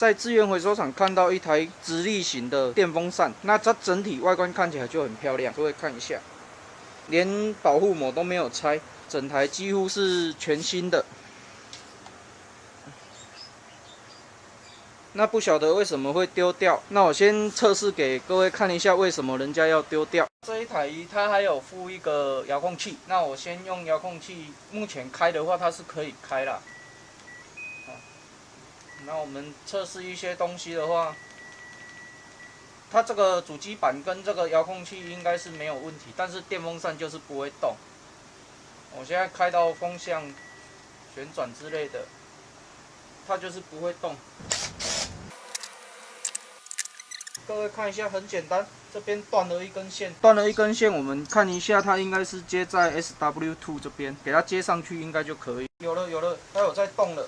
在资源回收厂看到一台直立型的电风扇，那它整体外观看起来就很漂亮，各位看一下，连保护膜都没有拆，整台几乎是全新的。那不晓得为什么会丢掉，那我先测试给各位看一下为什么人家要丢掉。这一台它还有附一个遥控器，那我先用遥控器，目前开的话它是可以开啦。那我们测试一些东西的话，它这个主机板跟这个遥控器应该是没有问题，但是电风扇就是不会动。我现在开到风向旋转之类的，它就是不会动。各位看一下，很简单，这边断了一根线，我们看一下，它应该是接在 SW2 这边，给它接上去应该就可以。有了，它有在动了。